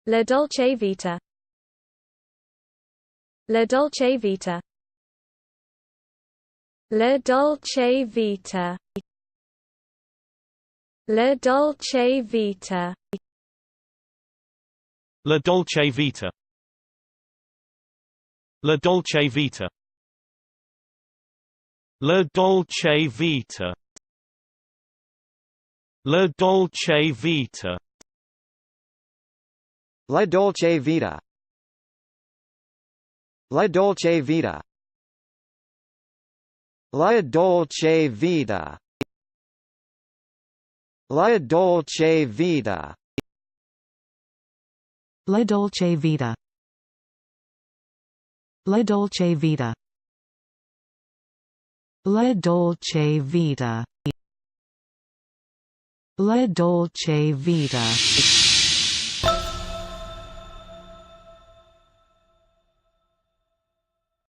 La Dolce Vita. La Dolce Vita. La Dolce Vita. La Dolce Vita. La Dolce Vita. La Dolce Vita. La Dolce Vita. La Dolce Vita. La Dolce Vita. La Dolce Vita. La Dolce Vita. La Dolce Vita. La Dolce Vita. La Dolce Vita. La Dolce Vita. La Dolce Vita.